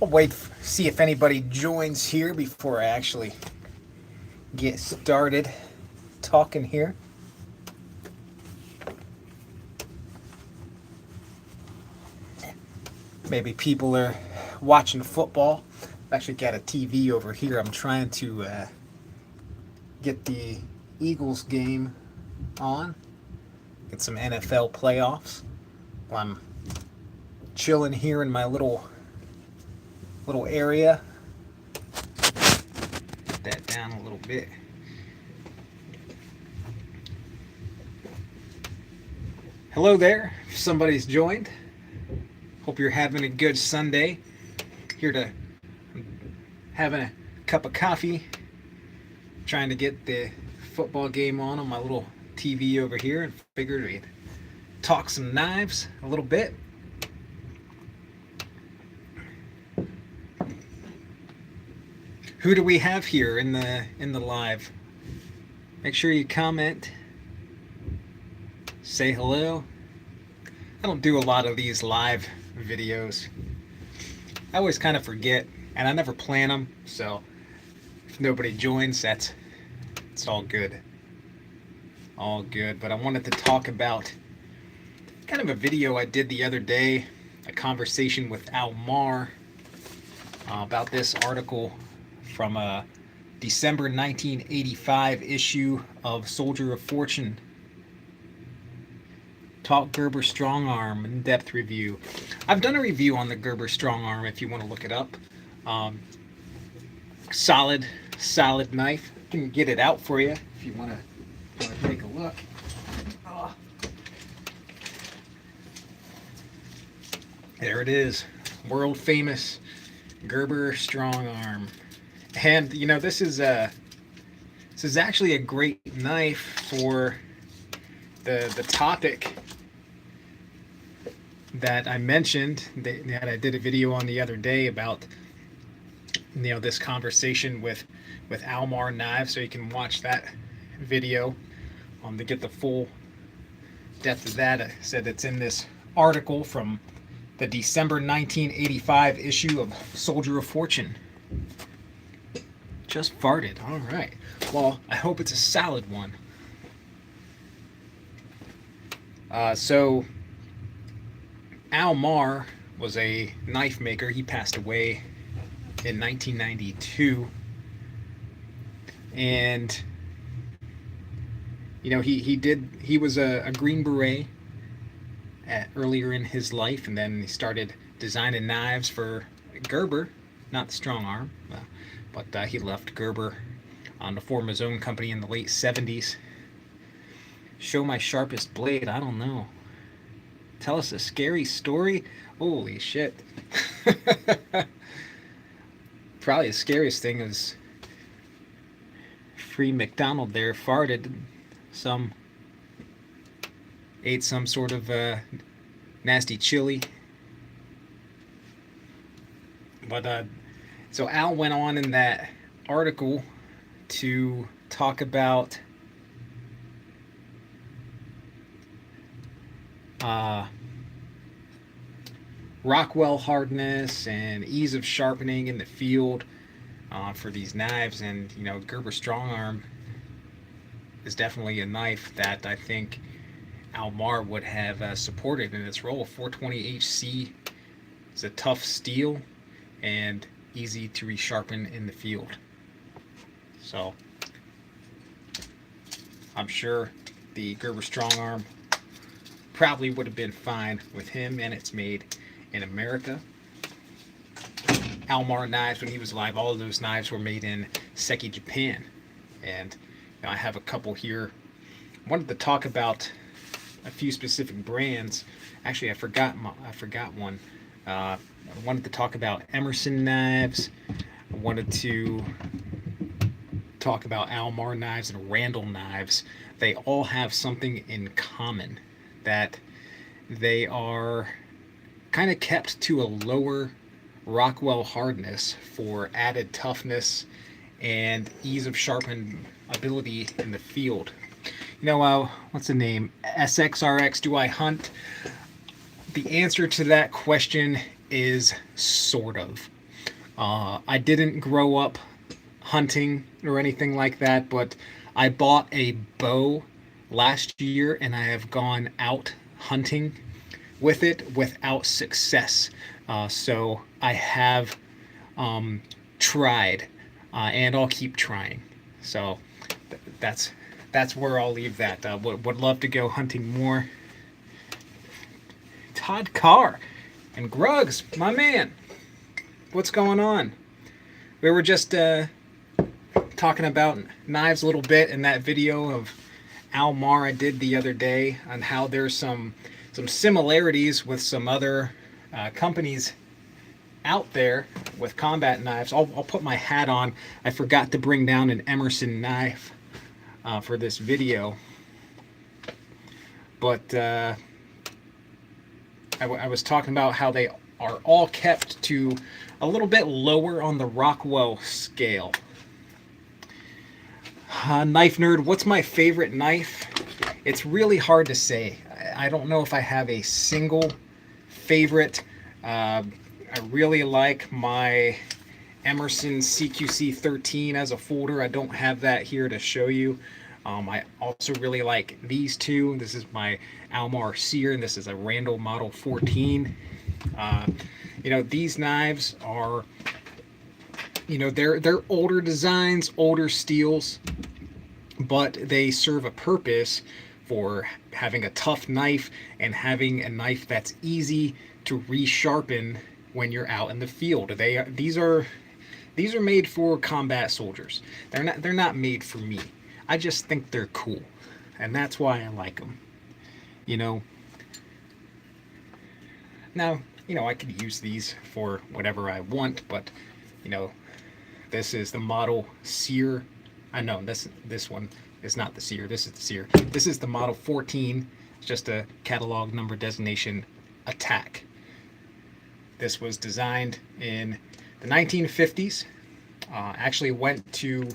I'll wait, see if anybody joins here before I actually get started talking here. Maybe people are watching football. I've actually got a TV over here. I'm trying to get the Eagles game on, get some NFL playoffs. While I'm chilling here in my little area. Put that down a little bit. Hello there, if somebody's joined. Hope you're having a good Sunday. Here to having a cup of coffee, trying to get the football game on my little TV over here, and figured we'd talk some knives a little bit. Who do we have here in the live? Make sure you comment, say hello. I don't do a lot of these live videos. I always kind of forget, and I never plan them, so if nobody joins, it's all good. All good. But I wanted to talk about kind of a video I did the other day, a conversation with S.E.R.E about this article from a December 1985 issue of Soldier of Fortune. Talk Gerber Strong Arm in-depth review. I've done a review on the Gerber Strong Arm if you want to look it up. Solid knife. I can get it out for you if you want to take a look. Oh. There it is, world famous Gerber Strong Arm. And you know, this is actually a great knife for the topic that I mentioned, that I did a video on the other day about, you know, this conversation with S.E.R.E knives. So you can watch that video to get the full depth of that. I said it's in this article from the December 1985 issue of Soldier of Fortune. Just farted. All right. Well, I hope it's a solid one. So S.E.R.E was a knife maker. He passed away in 1992, and you know, he was a Green Beret earlier in his life, and then he started designing knives for Gerber, not the Strong Arm, but he left Gerber to form his own company in the late 70s. Show my sharpest blade. I don't know. Tell us a scary story. Holy shit. Probably the scariest thing is Free McDonald there farted. Ate some sort of nasty chili. But so Al went on in that article to talk about Rockwell hardness and ease of sharpening in the field for these knives. And you know, Gerber Strong Arm is definitely a knife that I think S.E.R.E would have supported in its role. 420 HC is a tough steel and easy to resharpen in the field. So I'm sure the Gerber Strong Arm probably would have been fine with him, and it's made in America. S.E.R.E knives, when he was alive, all of those knives were made in Seki, Japan. And you know, I have a couple here. I wanted to talk about a few specific brands. Actually, I forgot one. I wanted to talk about Emerson knives. I wanted to talk about S.E.R.E knives and Randall knives. They all have something in common, that they are kind of kept to a lower Rockwell hardness for added toughness and ease of sharpen ability in the field. You know, what's the name? SXRX, do I hunt? The answer to that question is sort of. I didn't grow up hunting or anything like that, but I bought a bow last year and I have gone out hunting with it without success. So I have tried, and I'll keep trying. So that's that's where I'll leave that. Would love to go hunting more. Todd Carr and Gruggs, my man, what's going on? We were just talking about knives a little bit in that video of Almar I did the other day on how there's some similarities with some other companies out there with combat knives. I'll put my hat on. I forgot to bring down an Emerson knife for this video, but I was talking about how they are all kept to a little bit lower on the Rockwell scale. Knife nerd, what's my favorite knife? It's really hard to say. I don't know if I have a single favorite. I really like my Emerson CQC 13 as a folder. I don't have that here to show you. I also really like these two. This is my Almar S.E.R.E and this is a Randall Model 14. You know, these knives are, you know, they're older designs, older steels, but they serve a purpose for having a tough knife and having a knife that's easy to resharpen when you're out in the field. These are made for combat soldiers. They're not made for me. I just think they're cool, and that's why I like them. You know. Now, you know, I could use these for whatever I want, but you know, this is the model S.E.R.E. I know this one is not the S.E.R.E. This is the S.E.R.E. This is the model 14. It's just a catalog number designation attack. This was designed in the 1950s. Actually went to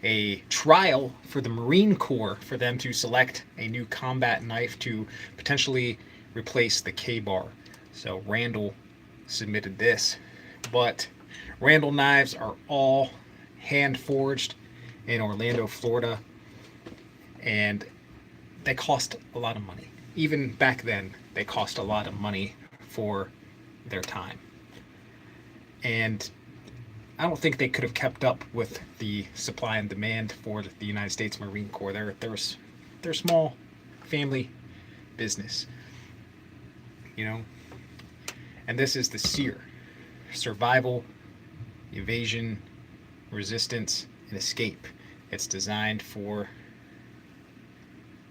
a trial for the Marine Corps for them to select a new combat knife to potentially replace the K-bar. So Randall submitted this, but Randall knives are all hand forged in Orlando, Florida, and they cost a lot of money. Even back then, they cost a lot of money for their time. And I don't think they could have kept up with the supply and demand for the United States Marine Corps. They're a small family business, you know. And this is the S.E.R.E. Survival, Evasion, Resistance, and Escape. It's designed for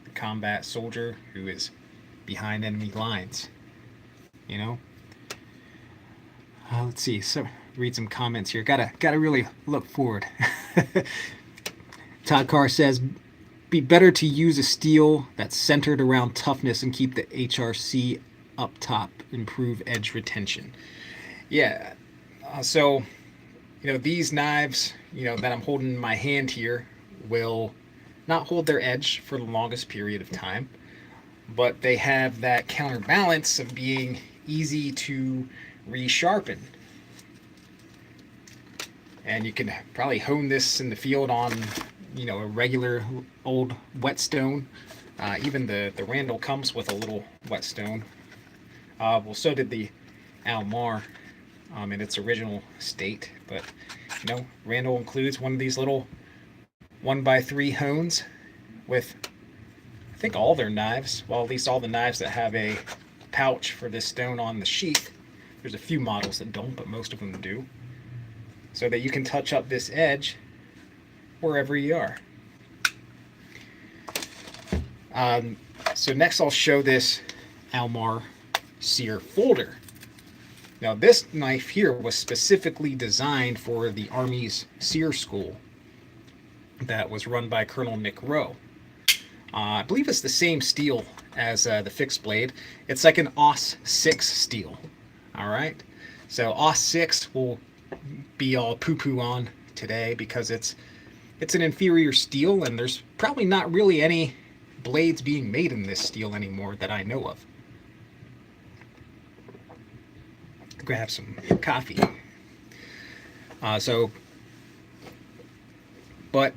the combat soldier who is behind enemy lines, you know. Let's see. So read some comments here. Gotta really look forward. Todd Carr says, be better to use a steel that's centered around toughness and keep the HRC up top, improve edge retention. Yeah, so, you know, these knives, you know, that I'm holding in my hand here will not hold their edge for the longest period of time, but they have that counterbalance of being easy to resharpen. And you can probably hone this in the field on, you know, a regular old whetstone. Even the Randall comes with a little whetstone. Well, so did the Almar in its original state. But, you know, Randall includes one of these little 1x3 hones with, I think, all their knives. Well, at least all the knives that have a pouch for this stone on the sheath. There's a few models that don't, but most of them do. So that you can touch up this edge wherever you are. So next I'll show this Almar S.E.R.E. folder. Now this knife here was specifically designed for the Army's S.E.R.E. school that was run by Colonel Nick Rowe. I believe it's the same steel as the fixed blade. It's like an AUS-6 steel. All right, so AUS-6 will be all poo-poo on today because it's an inferior steel, and there's probably not really any blades being made in this steel anymore that I know of. Grab some coffee. So, but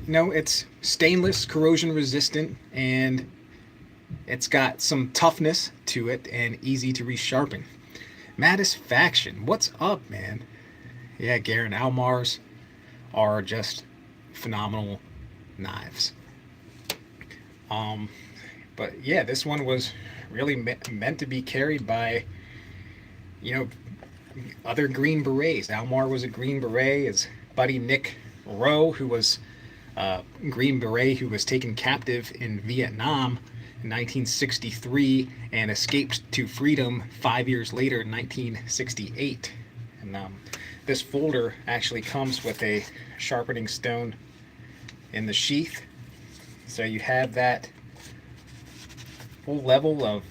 it's stainless, corrosion resistant, and it's got some toughness to it and easy to resharpen. Mattisfaction, what's up, man? Yeah, Garen, Almars are just phenomenal knives. Um, but yeah, this one was really meant to be carried by, you know, other Green Berets. Almar was a Green Beret. His buddy Nick Rowe, who was Green Beret, who was taken captive in Vietnam in 1963 and escaped to freedom 5 years later in 1968. And this folder actually comes with a sharpening stone in the sheath. So you have that full level of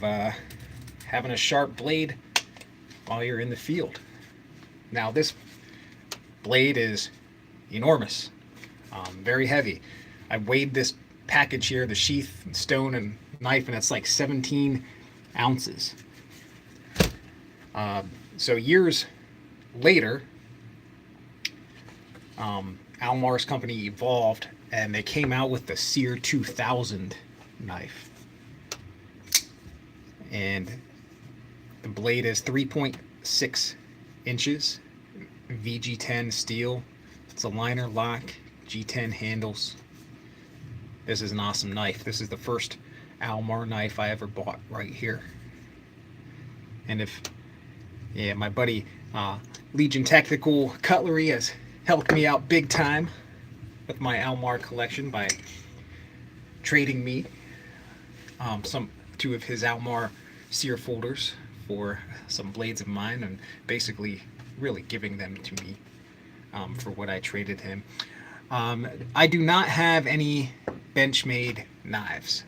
having a sharp blade while you're in the field. Now, this blade is enormous, very heavy. I weighed this package here, the sheath, stone, and knife, and it's like 17 ounces. So years later, Almar's company evolved, and they came out with the S.E.R.E 2000 knife. And the blade is 3.6 inches, VG10 steel. It's a liner lock, G10 handles. This is an awesome knife. This is the first Almar knife I ever bought right here. And my buddy Legion Tactical Cutlery has helped me out big time with my Almar collection by trading me two of his Almar S.E.R.E folders for some blades of mine, and basically really giving them to me for what I traded him. I do not have any Benchmade knives.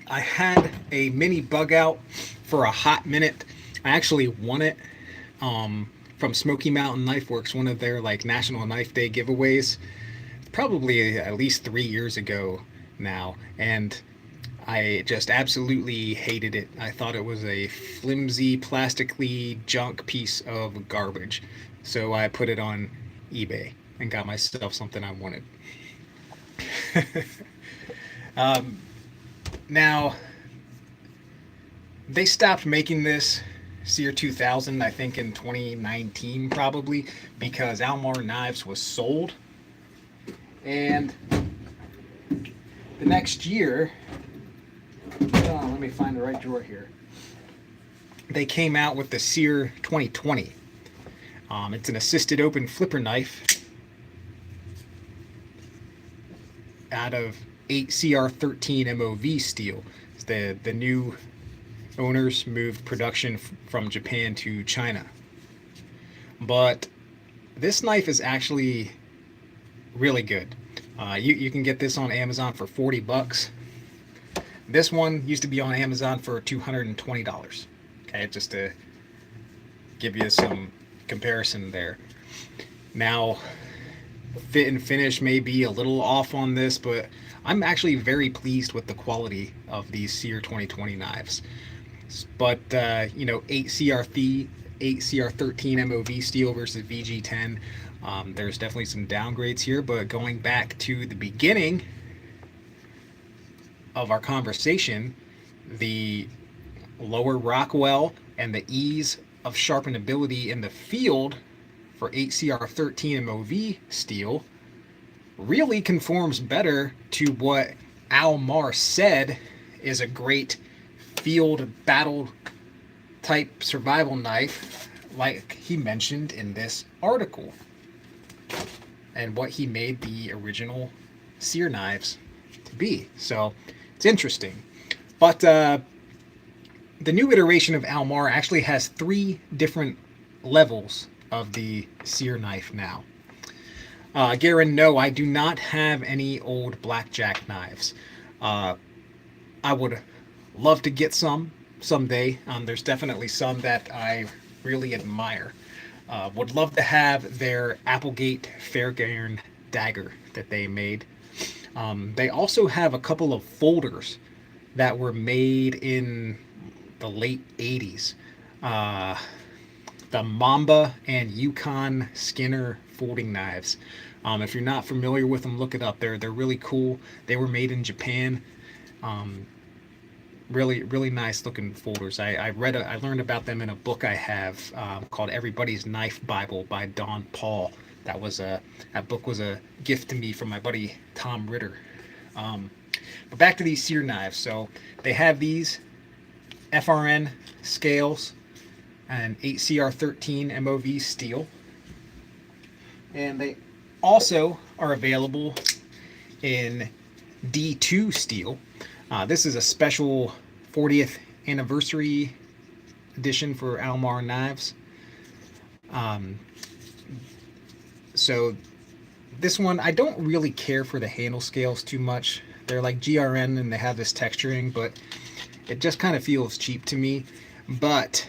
I had a mini bug out for a hot minute. I actually won it from Smoky Mountain Knife Works, one of their like National Knife Day giveaways, probably at least 3 years ago now, and I just absolutely hated it. I thought it was a flimsy, plastically junk piece of garbage. So I put it on eBay and got myself something I wanted. Now, they stopped making this S.E.R.E 2000, I think, in 2019 probably, because Almar Knives was sold. And the next year, let me find the right drawer here. They came out with the S.E.R.E 2020. It's an assisted open flipper knife out of 8CR13 MOV steel. The new owners moved production from Japan to China. But this knife is actually really good. You can get this on Amazon for $40. This one used to be on Amazon for $220. Okay, just to give you some comparison there. Now, fit and finish may be a little off on this, but I'm actually very pleased with the quality of these S.E.R.E 2020 knives. But 8CR13 MOV steel versus VG10, there's definitely some downgrades here. But going back to the beginning of our conversation, the lower Rockwell and the ease of sharpenability in the field for 8CR13 MOV steel really conforms better to what Almar said is a great field battle type survival knife, like he mentioned in this article, and what he made the original S.E.R.E knives to be. So it's interesting. But the new iteration of Almar actually has 3 different levels of the S.E.R.E knife now. Garen, no, I do not have any old blackjack knives. I would love to get some someday. There's definitely some that I really admire. Would love to have their Applegate Fairbairn dagger that they made. They also have a couple of folders that were made in the late 80s. the Mamba and Yukon Skinner folding knives. If you're not familiar with them, look it up. They're really cool. They were made in Japan. Um, really nice looking folders. I learned about them in a book I have called Everybody's Knife Bible by Don Paul. That book was a gift to me from my buddy Tom Ritter. But back to these S.E.R.E knives. So they have these FRN scales and 8CR13 MOV steel, and they also are available in D2 steel. This is a special 40th anniversary edition for Almar knives. So this one, I don't really care for the handle scales too much. They're like GRN and they have this texturing, but it just kind of feels cheap to me. But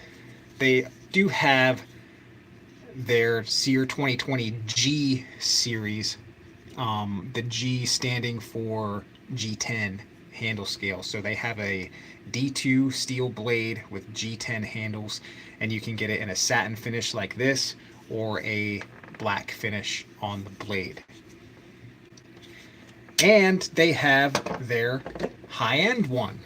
they do have their S.E.R.E 2020 G series, the G standing for G10 handle scale. So they have a D2 steel blade with G10 handles, and you can get it in a satin finish like this or a black finish on the blade. And they have their high-end one.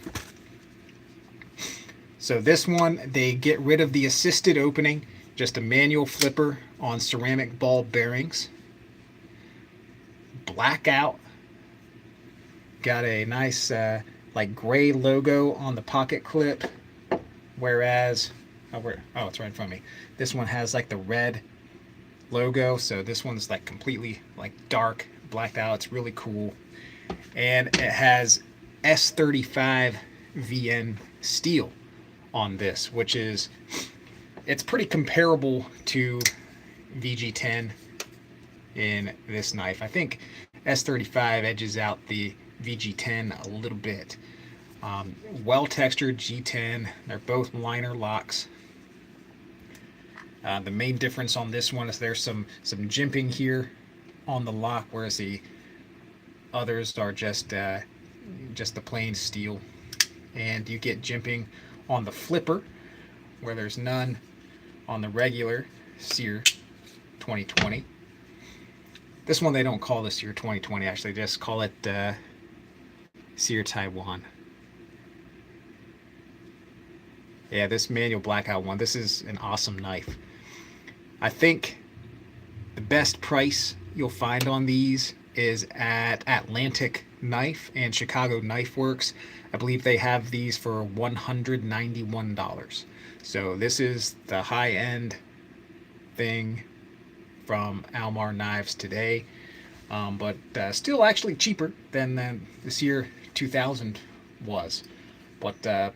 So this one, they get rid of the assisted opening, just a manual flipper on ceramic ball bearings. Blackout. Got a nice like gray logo on the pocket clip, whereas it's right in front of me. This one has like the red logo, so this one's like completely like dark blacked out. It's really cool, and it has S35 VN steel on this, which is, it's pretty comparable to VG10 in this knife. I think S35 edges out the VG10 a little bit. Well textured G10. They're both liner locks. The main difference on this one is there's some jimping here on the lock, whereas the others are just the plain steel. And you get jimping on the flipper, where there's none on the regular S.E.R.E 2020. This one they don't call the S.E.R.E 2020, actually, they just call it S.E.R.E Taiwan. Yeah, this manual blackout one, this is an awesome knife. I think the best price you'll find on these is at Atlantic Knife and Chicago Knife Works. I believe they have these for $191. So this is the high-end thing from Almar Knives today, but still actually cheaper than the S.E.R.E 2000 was. But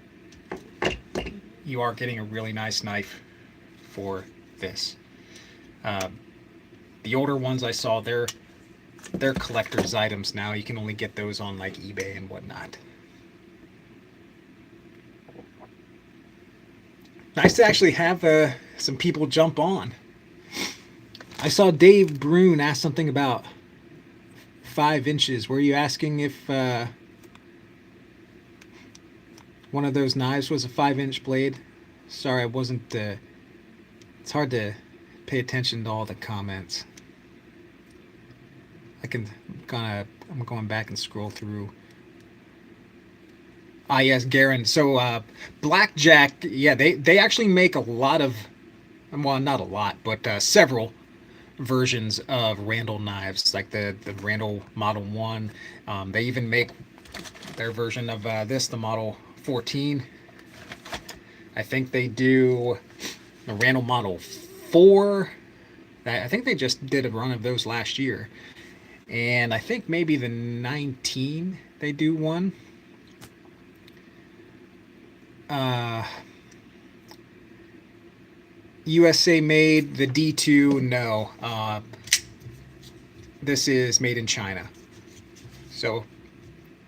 you are getting a really nice knife for this. The older ones I saw, they're collector's items now. You can only get those on like eBay and whatnot. Nice to actually have some people jump on. I saw Dave Brune ask something about 5 inches. Were you asking if one of those knives was a 5-inch blade? Sorry, I wasn't. It's hard to pay attention to all the comments. I'm going back and scroll through. Ah, yes, Garen. So Blackjack, yeah, they actually make a lot of, well, not a lot, but several versions of Randall knives, like the Randall Model 1. They even make their version of this, the Model 14. I think they do the Randall Model 4. I think they just did a run of those last year. And I think maybe the 19 they do one. USA made. The D2, no. This is made in China. So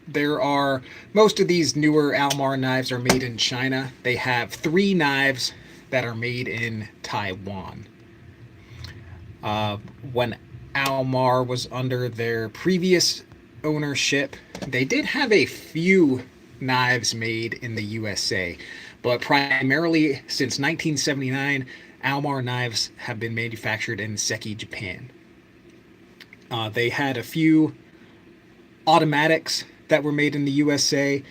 there are, most of these newer Almar knives are made in China. They have 3 knives that are made in Taiwan. When Almar was under their previous ownership, they did have a few knives made in the USA, but primarily since 1979, Almar knives have been manufactured in S.E.R.E, Japan. They had a few automatics that were made in the USA.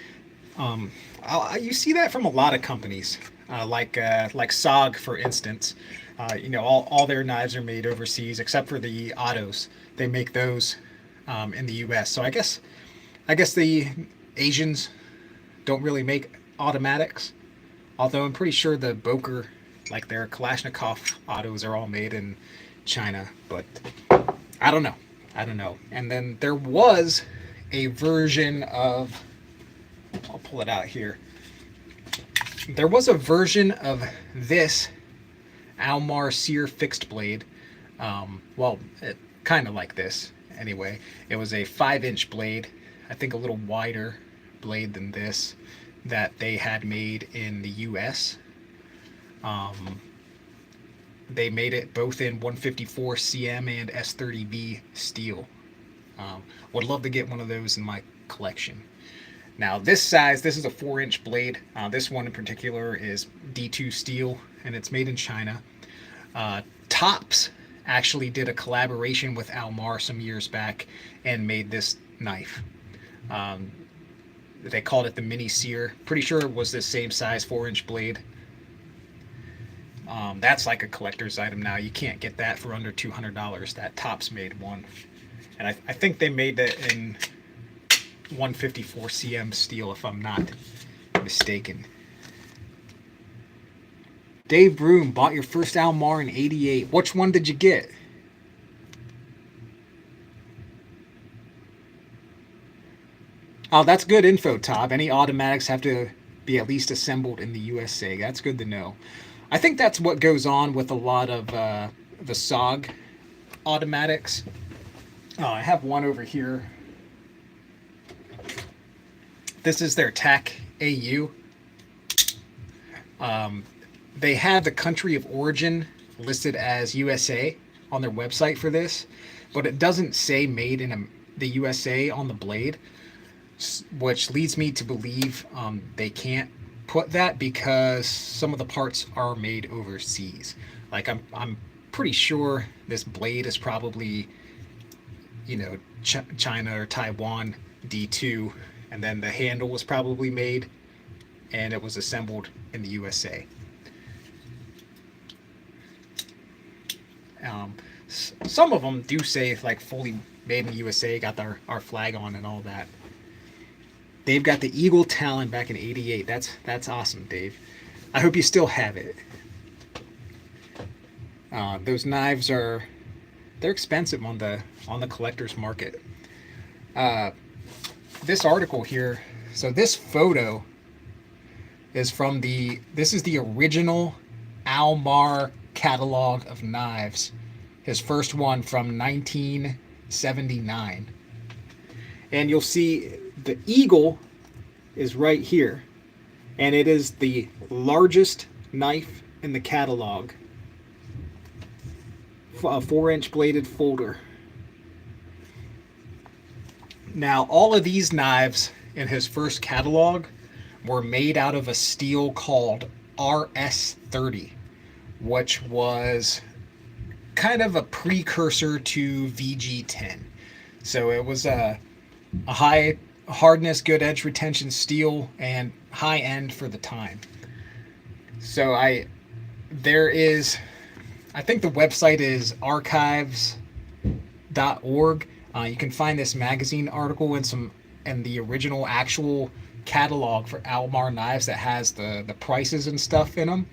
You see that from a lot of companies, like SOG, for instance. All their knives are made overseas except for the autos. They make those in the U.S. So I guess the Asians don't really make automatics. Although I'm pretty sure the Boker, like their Kalashnikov autos, are all made in China. But I don't know. I don't know. And then there was a version of, I'll pull it out here. There was a version of this Almar S.E.R.E fixed blade. Kind of like this anyway. It was a 5-inch blade, I think a little wider blade than this, that they had made in the US. They made it both in 154 CM and S30V steel. Would love to get one of those in my collection. Now this size, this is a 4-inch blade. This one in particular is D2 steel, and it's made in China. Tops actually did a collaboration with Almar some years back and made this knife. They called it the Mini S.E.R.E. Pretty sure it was the same size 4-inch blade. That's like a collector's item now. You can't get that for under $200. That Tops made one. And I think they made it in 154 CM steel, if I'm not mistaken. Dave Broom bought your first Almar in '88. Which one did you get? Oh, that's good info, Tob. Any automatics have to be at least assembled in the USA. That's good to know. I think that's what goes on with a lot of the SOG automatics. Oh, I have one over here. This is their TAC AU. They have the country of origin listed as USA on their website for this, but it doesn't say made in the USA on the blade, which leads me to believe they can't put that because some of the parts are made overseas. Like I'm pretty sure this blade is probably, China or Taiwan D2, and then the handle was probably made and it was assembled in the USA. Some of them do say like fully made in the USA, got our flag on and all that. They've got the Eagle Talon back in '88. That's awesome, Dave. I hope you still have it. Those knives they're expensive on the collector's market. This article here, so this photo is from this is the original Almar catalog of knives. His first one from 1979. And you'll see the Eagle is right here. And it is the largest knife in the catalog. A 4-inch bladed folder. Now, all of these knives in his first catalog were made out of a steel called RS30, which was kind of a precursor to VG10. So it was a high hardness, good edge retention steel, and high end for the time. So I think the website is archives.org. You can find this magazine article and the original actual catalog for Almar knives that has the prices and stuff in them.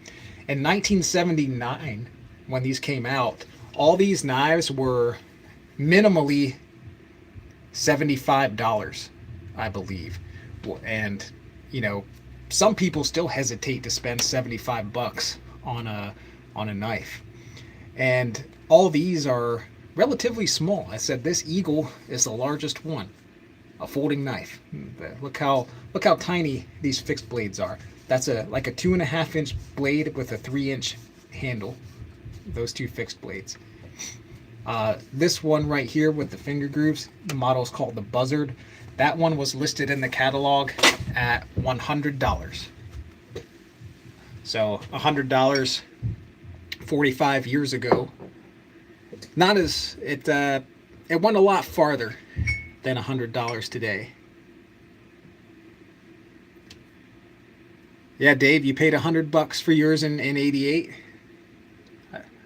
In 1979, when these came out, all these knives were minimally $75, I believe. And, some people still hesitate to spend $75 on a knife. And all these are relatively small. I said this Eagle is the largest one, a folding knife. Look how tiny these fixed blades are. That's like a 2.5-inch blade with a 3-inch handle. Those two fixed blades. This one right here with the finger grooves, the model is called the Buzzard. That one was listed in the catalog at $100. So $100 45 years ago. Not as it went a lot farther than $100 today. Yeah, Dave, you paid $100 for yours in '88.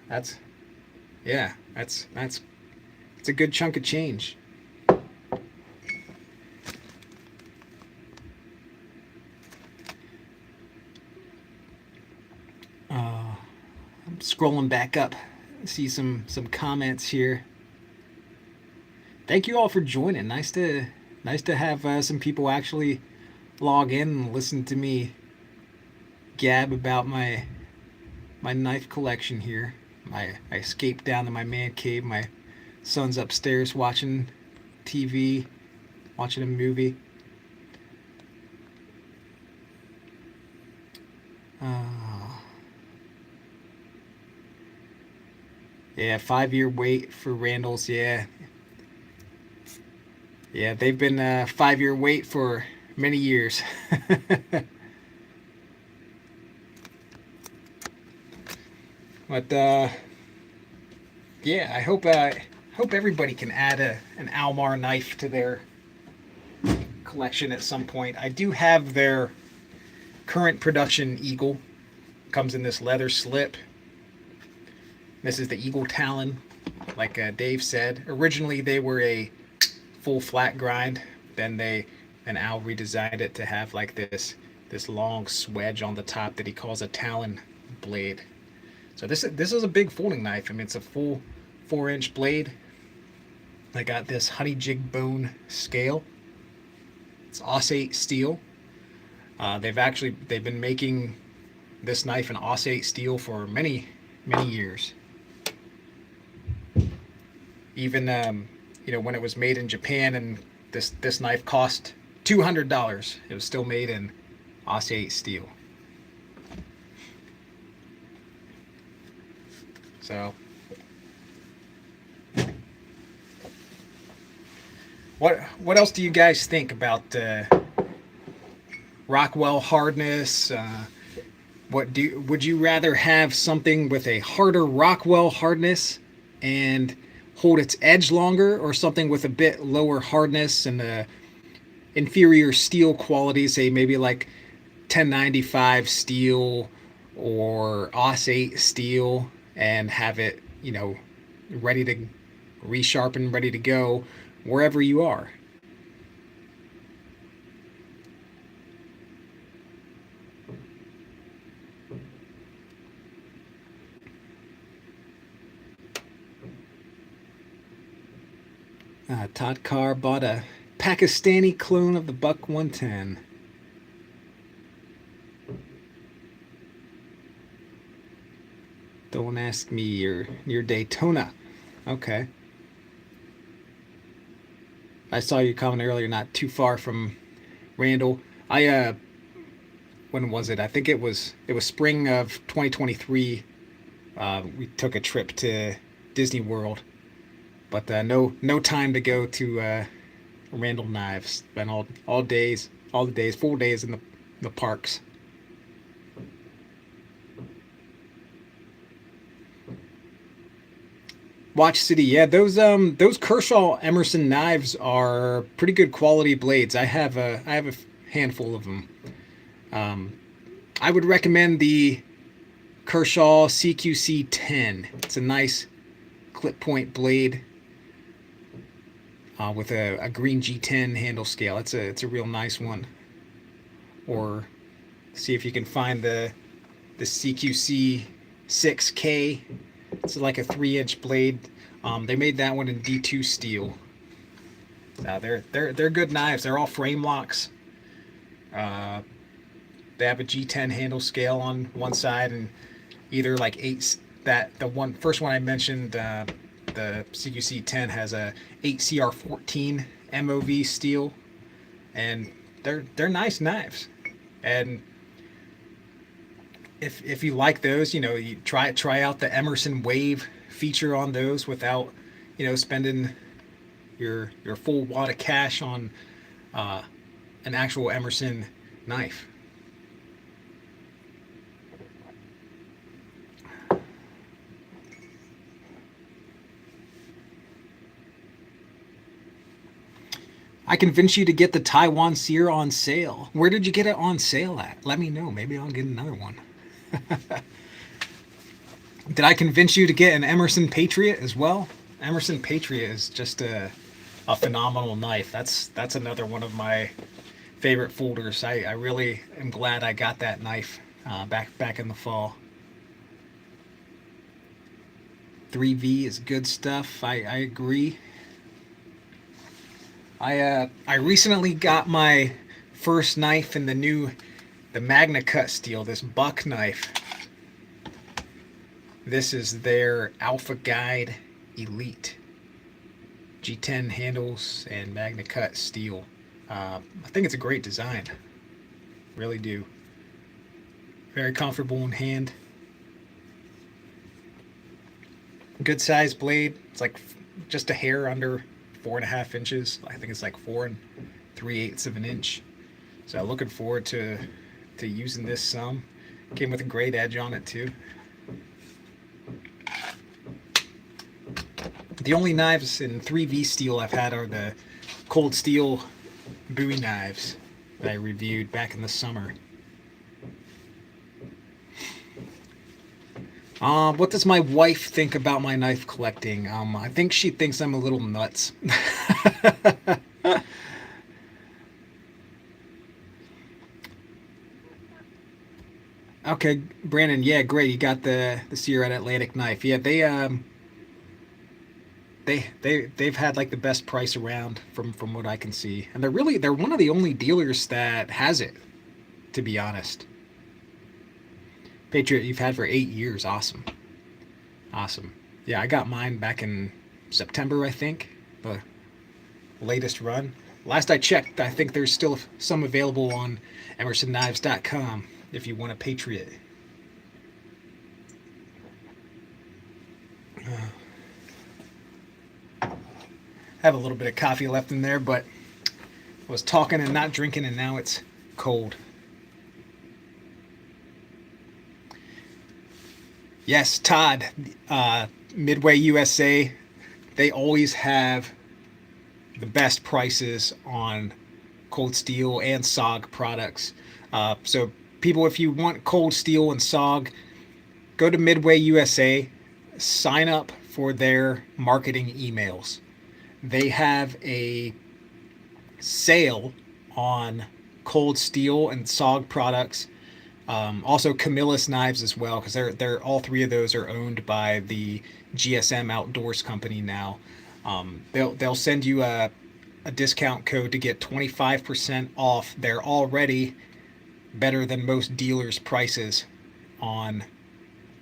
That's yeah, that's it's a good chunk of change. I'm scrolling back up, see some comments here. Thank you all for joining. Nice to have some people actually log in and listen to me gab about my knife collection here. I escaped down to my man cave. My son's upstairs watching TV, watching a movie. Yeah, 5 year wait for Randall's. Yeah, yeah, they've been a 5 year wait for many years. But yeah, I hope everybody can add an Almar knife to their collection at some point. I do have their current production Eagle. Comes in this leather slip. This is the Eagle Talon, like Dave said. Originally, they were a full flat grind. Then Al redesigned it to have like this long swedge on the top that he calls a Talon blade. So this is a big folding knife. I mean, it's a full 4-inch blade. I got this honey jig bone scale. It's Aus-8 steel. They've been making this knife in Aus-8 steel for many years. Even when it was made in Japan and this knife cost $200, it was still made in Aus-8 steel. So, what else do you guys think about Rockwell Hardness? Would you rather have something with a harder Rockwell hardness and hold its edge longer, or something with a bit lower hardness and inferior steel quality, say maybe like 1095 steel or Aus-8 steel, and have it, ready to resharpen, ready to go wherever you are? Todd Carr bought a Pakistani clone of the Buck 110. Don't ask me. You're Daytona. Okay. I saw your comment earlier, not too far from Randall. When was it? I think it was spring of 2023. We took a trip to Disney World, but no time to go to Randall Knives. Spent all the days, full days in the parks. Watch City, yeah, those Kershaw Emerson knives are pretty good quality blades. I have a handful of them. I would recommend the Kershaw CQC 10. It's a nice clip point blade with a green G10 handle scale. It's a real nice one. Or see if you can find the CQC 6K. It's like a 3-inch blade. They made that one in D2 steel. They're good knives. They're all frame locks. They have a G10 handle scale on one side, and either like the first one I mentioned, the CQC 10 has a 8CR14 MOV steel, and they're nice knives. And if you like those, you try out the Emerson Wave feature on those without, spending your full wad of cash on an actual Emerson knife. I convinced you to get the Taiwan S.E.R.E on sale. Where did you get it on sale at? Let me know. Maybe I'll get another one. Did I convince you to get an Emerson Patriot as well? Emerson Patriot is just a phenomenal knife. That's another one of my favorite folders. I really am glad I got that knife back in the fall. 3V is good stuff. I agree. I recently got my first knife in the Magna Cut steel, this buck knife. This is their Alpha Guide Elite. G10 handles and Magna Cut steel. I think it's a great design. Really do. Very comfortable in hand. Good size blade. It's like just a hair under 4.5 inches. I think it's like 4 3/8 of an inch. So looking forward to using this some. Came with a great edge on it too. The only knives in 3V steel I've had are the Cold Steel Bowie knives that I reviewed back in the summer. What does my wife think about my knife collecting? I think she thinks I'm a little nuts. Okay, Brandon. Yeah, great. You got the S.E.R.E Atlantic knife. Yeah, they've had like the best price around from what I can see, and they're one of the only dealers that has it. To be honest, Patriot you've had for 8 years. Awesome, awesome. Yeah, I got mine back in September, I think. The latest run. Last I checked, I think there's still some available on EmersonKnives.com if you want a Patriot. Have a little bit of coffee left in there, but I was talking and not drinking, and now it's cold. Yes, Todd, Midway USA, they always have the best prices on Cold Steel and SOG products. So people, if you want Cold Steel and SOG, go to Midway USA, sign up for their marketing emails. They have a sale on Cold Steel and SOG products. Also Camillus knives as well, because they're all three of those are owned by the GSM Outdoors company now. They'll send you a discount code to get 25% off. They're already better than most dealers' prices on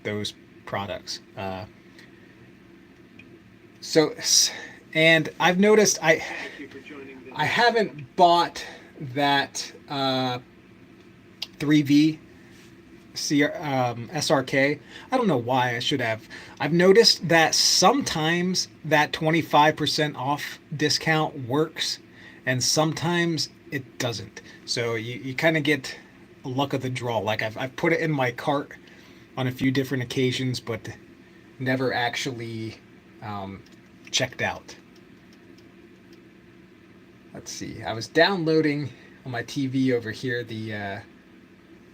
those products. And I've noticed I haven't bought that 3V S.R.K. I don't know why I should have. I've noticed that sometimes that 25% off discount works and sometimes it doesn't. So you kind of get a luck of the draw. Like I've put it in my cart on a few different occasions, but never actually checked out. Let's see. I was downloading on my TV over here the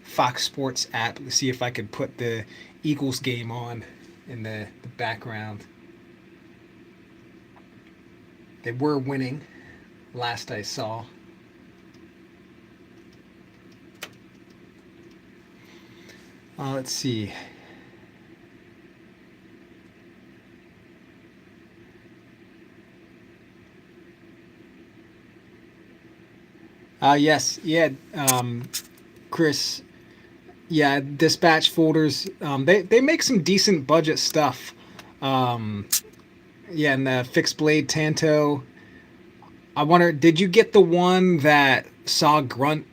Fox Sports app to see if I could put the Eagles game on in the background. They were winning last I saw. Let's see. Yes, yeah, Chris. Yeah, dispatch folders. They make some decent budget stuff. Um, yeah, and the fixed blade Tanto. I wonder, did you get the one that Saw Grunt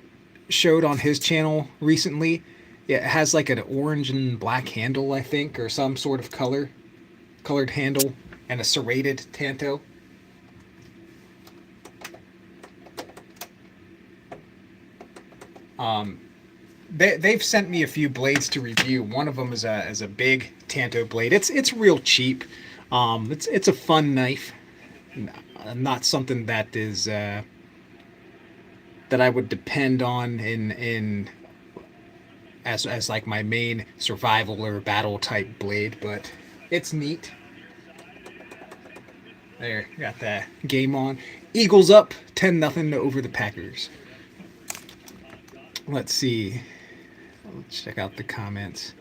showed on his channel recently? Yeah, it has like an orange and black handle, I think, or some sort of colored handle, and a serrated Tanto. They've sent me a few blades to review. One of them is a big Tanto blade. It's real cheap. It's a fun knife, not something that is that I would depend on in as like my main survival or battle type blade, but it's neat. There, got that game on. Eagles up 10-0 over the Packers. Let's see. Let's check out the comments.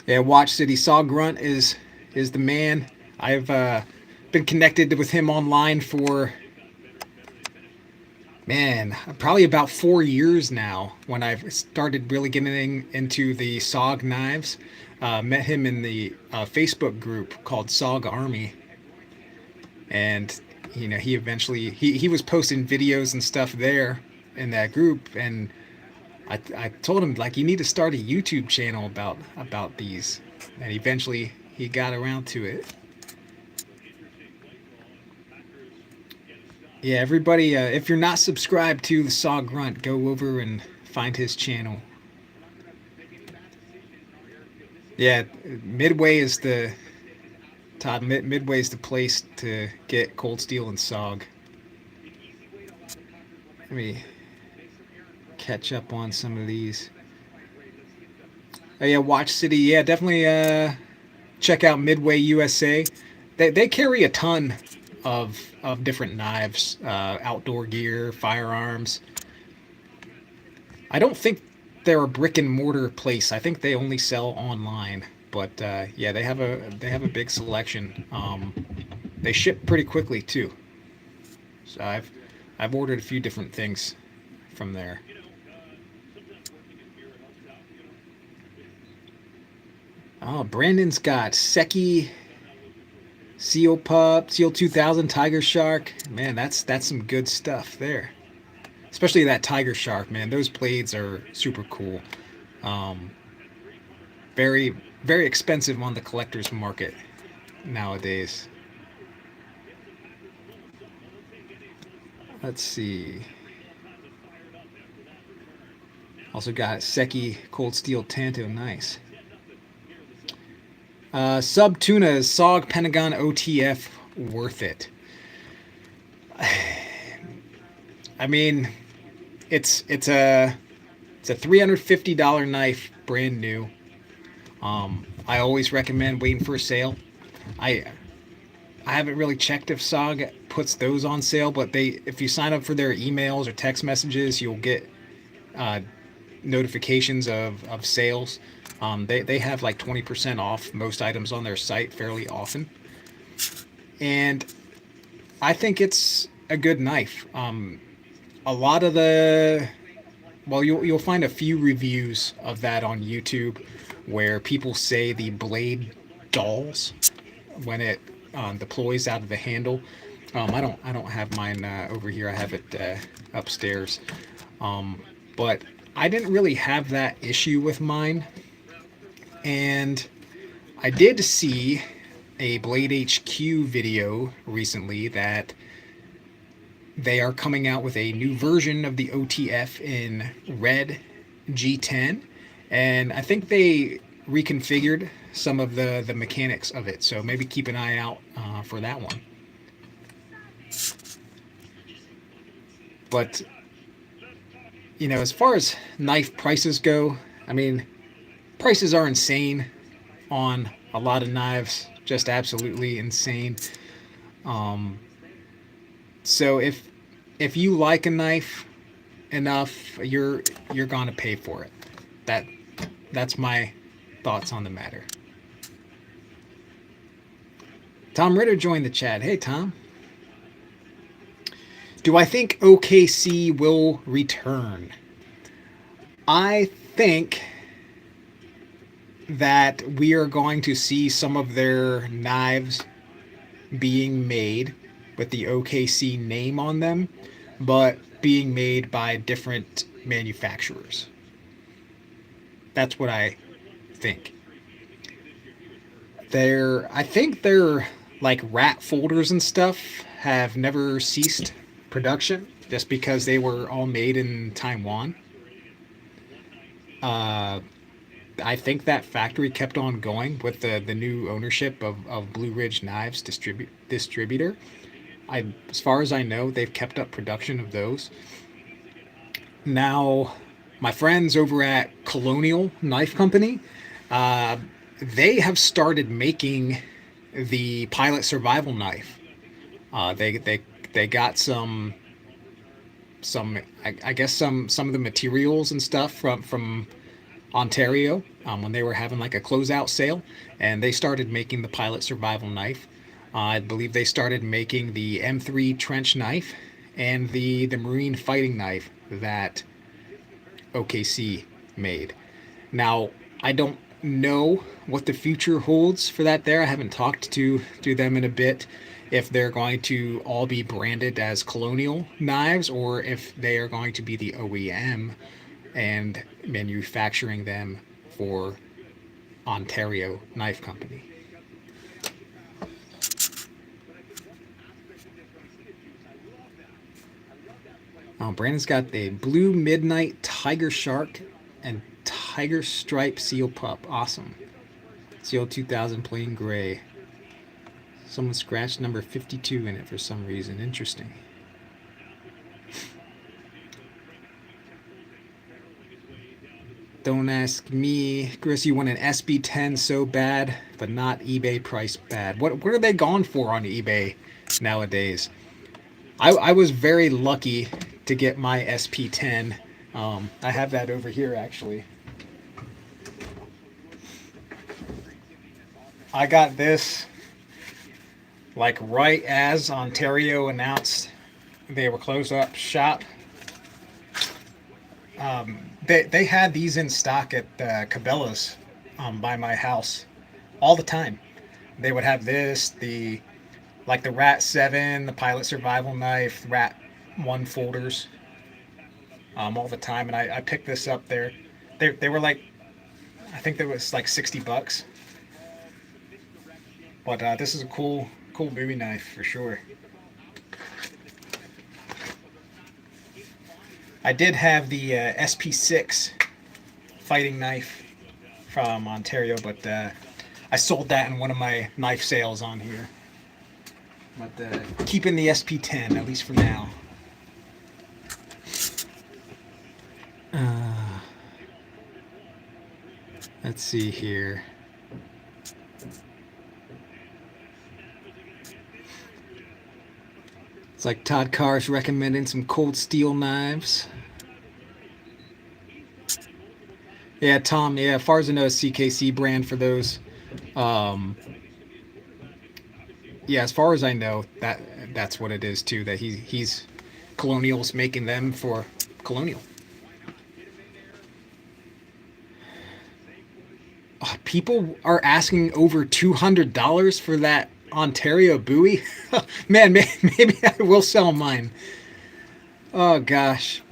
Yeah, Watch City Saw Grunt is the man. I've been connected with him online for, man, probably about 4 years now. When I've started really getting into the SOG knives, met him in the Facebook group called SOG Army, and he eventually he was posting videos and stuff there in that group, and I told him, like, you need to start a YouTube channel about these, and eventually he got around to it. Yeah, everybody, if you're not subscribed to the Saw Grunt, go over and find his channel. Yeah, Midway is the Todd. Midway is the place to get Cold Steel and SOG. Let me catch up on some of these. Oh yeah, Watch City. Yeah, definitely check out Midway USA. They carry a ton of different knives, outdoor gear, firearms. I don't think they're a brick and mortar place. I think they only sell online. But yeah, they have a big selection. They ship pretty quickly too. So I've ordered a few different things from there. Oh, Brandon's got S.E.R.E, Seal Pup, Seal 2000, Tiger Shark. Man, that's some good stuff there. Especially that Tiger Shark, man. Those blades are super cool. Um, very very expensive on the collector's market nowadays. Let's see. Also got Seki Cold Steel Tanto. Nice. Sub Tuna SOG Pentagon OTF worth it. I mean, it's a $350 knife, brand new. I always recommend waiting for a sale. I I haven't really checked if SOG puts those on sale, but if you sign up for their emails or text messages, you'll get uh, notifications of sales. They have like 20% off most items on their site fairly often, and I think it's a good knife. A lot of the well, you'll find a few reviews of that on YouTube where people say the blade dulls when it deploys out of the handle. I don't have mine over here. I have it upstairs. Um, but I didn't really have that issue with mine, and I did see a Blade HQ video recently that they are coming out with a new version of the OTF in red G10, and I think they reconfigured some of the mechanics of it. So maybe keep an eye out for that one. But as far as knife prices go, I mean, prices are insane on a lot of knives, just absolutely insane. Um, so if you like a knife enough, you're gonna pay for it. That that's my thoughts on the matter. Tom Ritter joined the chat. Hey Tom. Do I think OKC will return? I think that we are going to see some of their knives being made with the OKC name on them, but being made by different manufacturers. That's what I think. I think their like rat folders and stuff have never ceased production just because they were all made in Taiwan. Uh, I think that factory kept on going with the new ownership of Blue Ridge Knives distributor. as far as I know, they've kept up production of those. Now, my friends over at Colonial Knife Company, uh, they have started making the pilot survival knife. They got some I guess some of the materials and stuff from Ontario, when they were having like a closeout sale, and they started making the pilot survival knife. I believe they started making the M3 trench knife and the marine fighting knife that OKC made. Now, I don't know what the future holds for that there. I haven't talked to them in a bit, if they're going to all be branded as Colonial knives or if they are going to be the OEM and manufacturing them for Ontario Knife Company. Brandon's got the Blue Midnight Tiger Shark and Tiger Stripe Seal Pup. Awesome. Seal 2000 plain gray. Someone scratched number 52 in it for some reason. Interesting. Don't ask me. Chris, you want an SB10 so bad, but not eBay price bad. What are they going for on eBay nowadays? I was very lucky to get my SP10. I have that over here actually. I got this like right as Ontario announced they were closed up shop. They had these in stock at Cabela's, by my house all the time. They would have this, the like the Rat 7, the Pilot Survival Knife, Rat 1 folders, all the time. And I picked this up there. They were like, I think there was like $60. But this is a cool Bowie knife for sure. I did have the SP6 fighting knife from Ontario, but I sold that in one of my knife sales on here. But keeping the SP10, at least for now. Let's see here. It's like Todd Carr's recommending some Cold Steel knives. Yeah, Tom. Yeah, as far as I know, CKC brand for those. Um, yeah, as far as I know, that's what it is too. That he's Colonial's making them for Colonial. People are asking over $200 for that Ontario Bowie. Man, maybe I will sell mine. Oh gosh.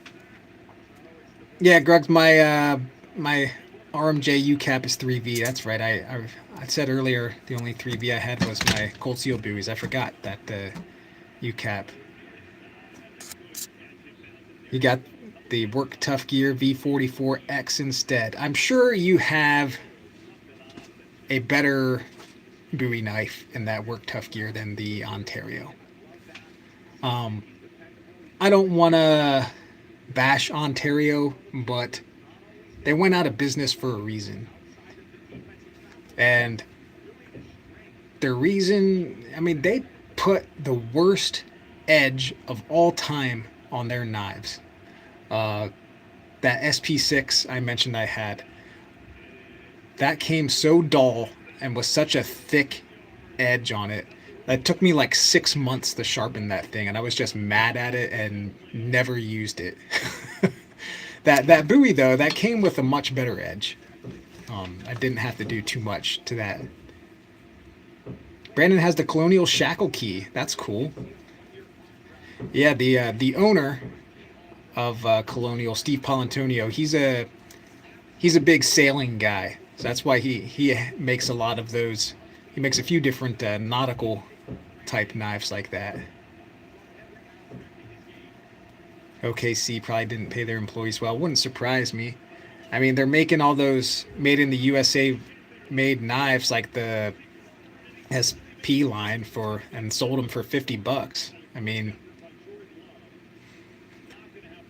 Yeah, Grug's my RMJ UCAP is 3V. That's right. I said earlier the only 3V I had was my Cold Steel Bowies. I forgot that UCAP. You got the Work Tough Gear V44X instead. I'm sure you have a better Bowie knife in that Work Tough Gear than the Ontario. I don't want to bash Ontario, but they went out of business for a reason. And the reason, I mean, they put the worst edge of all time on their knives. That SP6 I mentioned I had, that came so dull and was such a thick edge on it. It took me like 6 months to sharpen that thing, and I was just mad at it and never used it. That Bowie though, that came with a much better edge. I didn't have to do too much to that. Brandon has the Colonial Shackle Key. That's cool. Yeah, the owner of Colonial, Steve Palantonio, he's a big sailing guy. So that's why he makes a lot of those. He makes a few different nautical type knives like that. OKC probably didn't pay their employees well. Wouldn't surprise me. I mean, they're making all those made in the USA made knives like the SP line and sold them for $50. I mean,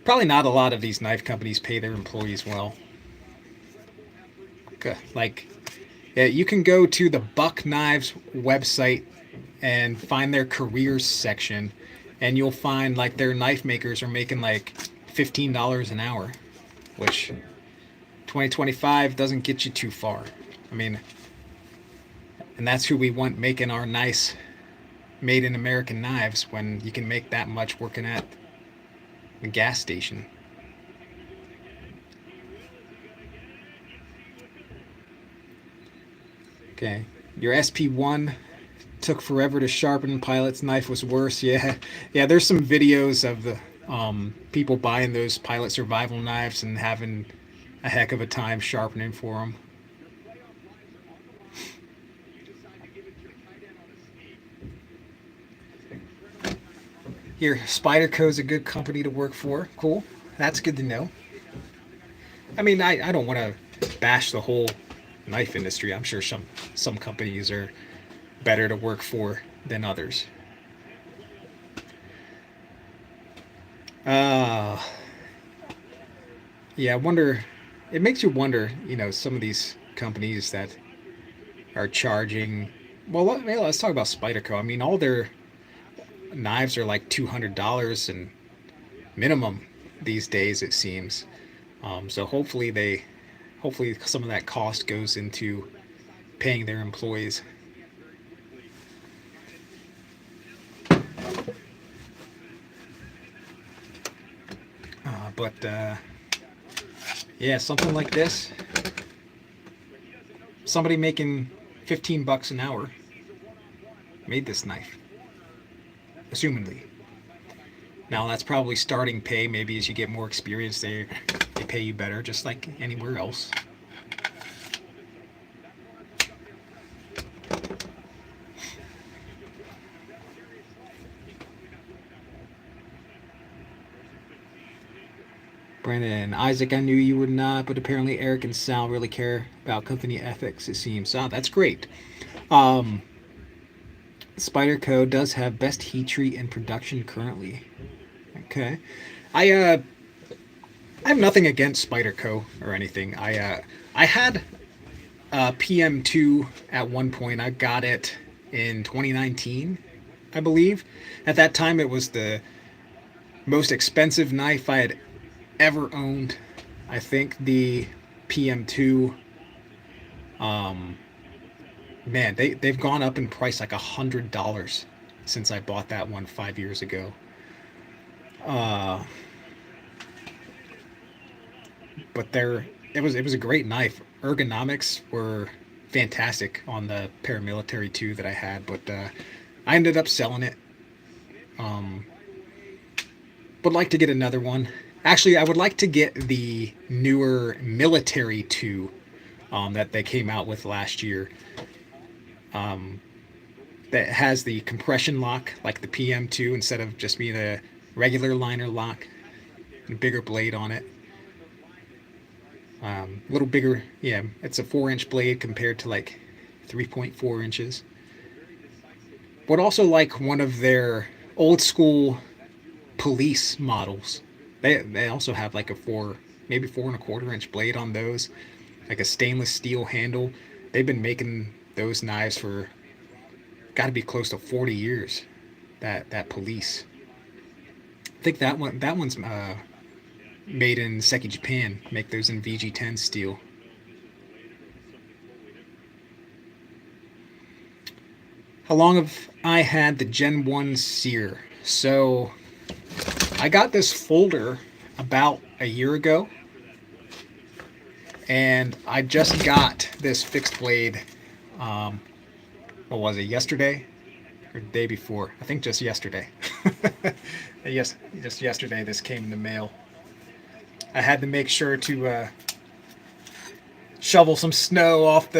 probably not a lot of these knife companies pay their employees well. Like, yeah, you can go to the Buck Knives website and find their careers section, and you'll find like their knife makers are making like $15 an hour, which 2025 doesn't get you too far. I mean, and that's who we want making our nice made in American knives when you can make that much working at the gas station. Okay. Your SP1 took forever to sharpen. Pilot's knife was worse. Yeah. Yeah, there's some videos of the people buying those pilot survival knives and having a heck of a time sharpening for them. Here, Spyderco's a good company to work for. Cool. That's good to know. I mean, I don't want to bash the whole knife industry. I'm sure some companies are better to work for than others. Uh, yeah, I wonder. It makes you wonder, some of these companies that are charging. Well, let's talk about Spyderco. I mean, all their knives are like $200 and minimum these days, it seems. So hopefully some of that cost goes into paying their employees. But yeah, something like this. Somebody making $15 an hour made this knife, assumedly. Now that's probably starting pay. Maybe as you get more experience, they pay you better, just like anywhere else. Brandon and Isaac, I knew you would not, but apparently Eric and Sal really care about company ethics, it seems. Oh, that's great. Um, Spyderco does have best heat treat in production currently. Okay. I I have nothing against Spyderco or anything. I had a PM2 at one point. I got it in 2019, I believe. At that time, it was the most expensive knife I had ever owned. I think the PM2, um, man, they've gone up in price like $100 since I bought that one 5 years ago. Uh, but it was a great knife. Ergonomics were fantastic on the paramilitary 2 that I had, but I ended up selling it. Um, would like to get another one. Actually, I would like to get the newer military 2 that they came out with last year. Um, that has the compression lock like the PM2 instead of just being a regular liner lock, and a bigger blade on it. A little bigger, yeah. It's a 4-inch blade compared to like 3.4 inches. Would also like one of their old school police models. They also have like a maybe 4.25 inch blade on those, like a stainless steel handle. They've been making those knives for got to be close to 40 years. That police. I think that one's made in S.E.R.E, Japan. Make those in VG10 steel. How long have I had the Gen 1 S.E.R.E? So I got this folder about a year ago, and I just got this fixed blade. Um, what was it? Yesterday or the day before? I think just yesterday. Yes, just yesterday. This came in the mail. I had to make sure to shovel some snow off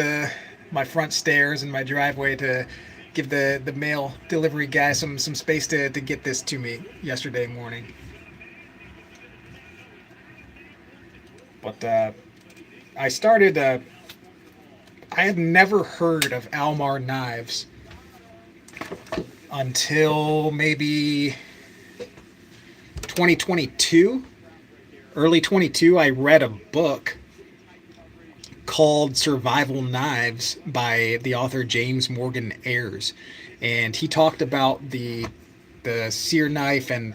my front stairs and my driveway to give the mail delivery guy some space to get this to me yesterday morning. But I started. I had never heard of Almar knives until maybe 2022, early 22. I read a book called Survival Knives by the author James Morgan Ayres, and he talked about the sear knife and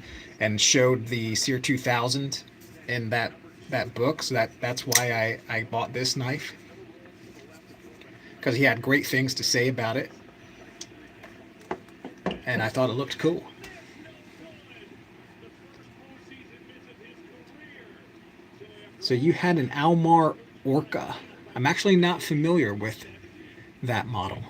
showed the sear 2000 in that book. So that's why I bought this knife, because he had great things to say about it, and I thought it looked cool. So you had an Almar Orca. I'm actually not familiar with that model.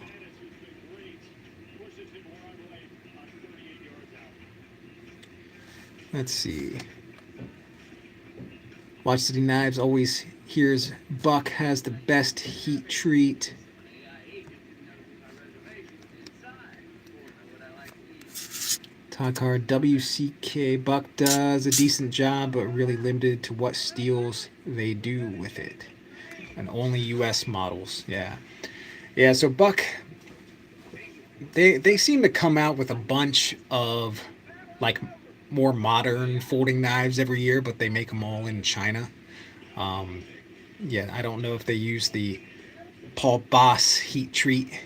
Let's see. Watch City Knives always hears Buck has the best heat treat. Takar WCK Buck does a decent job, but really limited to what steels they do with it. And only US models. Yeah. Yeah, so Buck, they seem to come out with a bunch of like more modern folding knives every year, but they make them all in China. Um, yeah, I don't know if they use the Paul Boss heat treat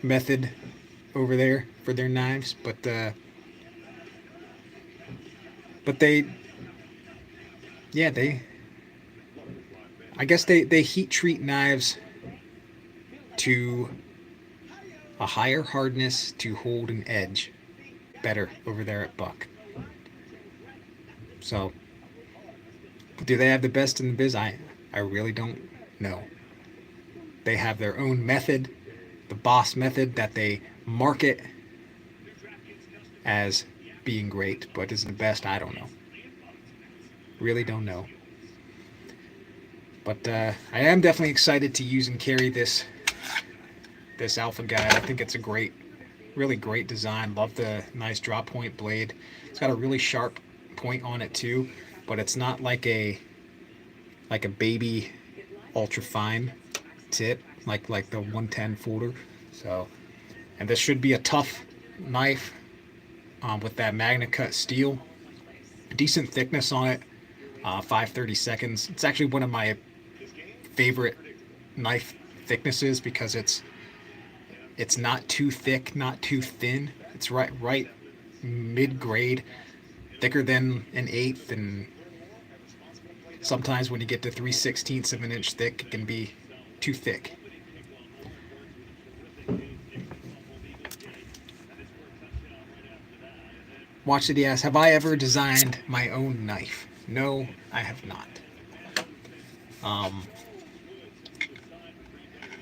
method over there for their knives, but they, yeah, they, I guess they heat treat knives to a higher hardness to hold an edge better over there at Buck. So, do they have the best in the biz? I really don't know. They have their own method, the Boss method, that they market as being great, but is the best? I don't know. Really don't know. But I am definitely excited to use and carry this Alpha Guide. I think it's a great, really great design. Love the nice drop point blade. It's got a really sharp point on it too, but it's not like a baby ultra fine tip like the 110 folder. So, and this should be a tough knife with that Magna Cut steel. Decent thickness on it. 5/32. It's actually one of my favorite knife thicknesses because it's not too thick, not too thin. It's right mid grade, thicker than an eighth, and sometimes when you get to 3/16 of an inch thick, it can be too thick. Watch it, yes. Have I ever designed my own knife? No, I have not. Um,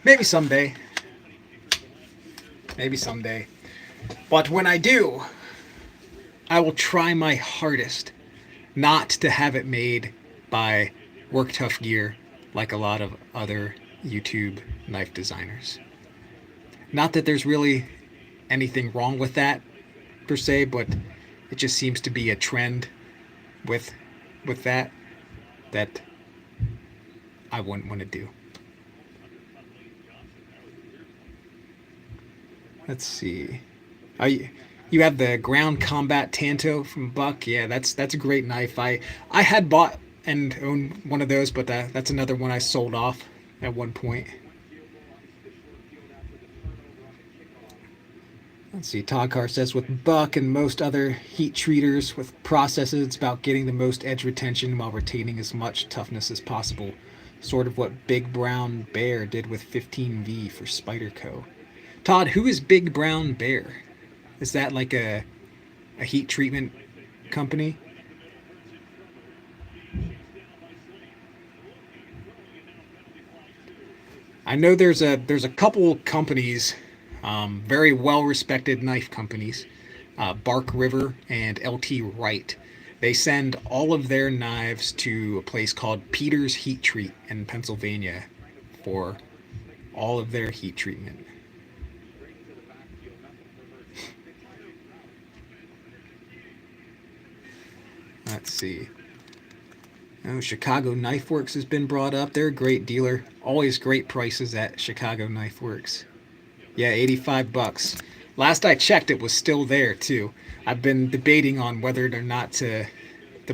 maybe someday. Maybe someday. But when I do, I will try my hardest not to have it made by Work Tough Gear like a lot of other YouTube knife designers. Not that there's really anything wrong with that per se, but it just seems to be a trend with that I wouldn't want to do. Let's see. You have the Ground Combat Tanto from Buck. Yeah, that's a great knife. I had bought and owned one of those, but that's another one I sold off at one point. Let's see. Todd Carr says with Buck and most other heat treaters with processes, it's about getting the most edge retention while retaining as much toughness as possible. Sort of what Big Brown Bear did with 15V for Spyderco. Todd, who is Big Brown Bear? Is that like a heat treatment company? I know there's a couple companies, very well respected knife companies, Bark River and LT Wright. They send all of their knives to a place called Peter's Heat Treat in Pennsylvania for all of their heat treatment. Let's see. Oh, Chicago Knife Works has been brought up. They're a great dealer. Always great prices at Chicago Knife Works. Yeah, $85. Last I checked, it was still there too. I've been debating on whether or not to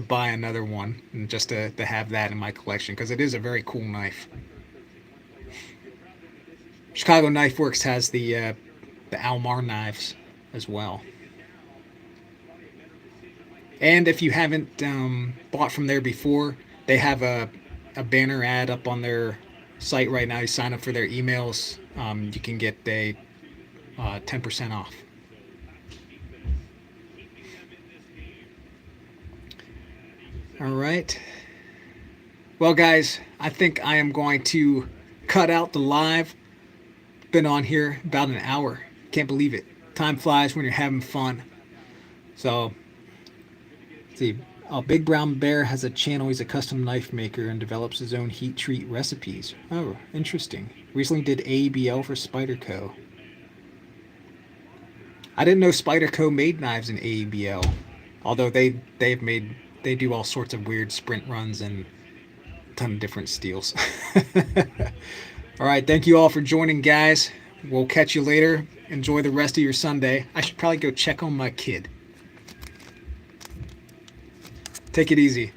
buy another one and just to have that in my collection because it is a very cool knife. Chicago Knife Works has the Almar knives as well. And if you haven't bought from there before, they have a banner ad up on their site right now. You sign up for their emails, you can get a 10% off. All right. Well, guys, I think I am going to cut out the live. Been on here about an hour. Can't believe it. Time flies when you're having fun. So, let's see. Oh, Big Brown Bear has a channel. He's a custom knife maker and develops his own heat treat recipes. Oh, interesting. Recently did ABL for Spyderco. I didn't know Spyderco made knives in ABL, although they do all sorts of weird sprint runs and a ton of different steels. All right, thank you all for joining, guys. We'll catch you later. Enjoy the rest of your Sunday. I should probably go check on my kid. Take it easy.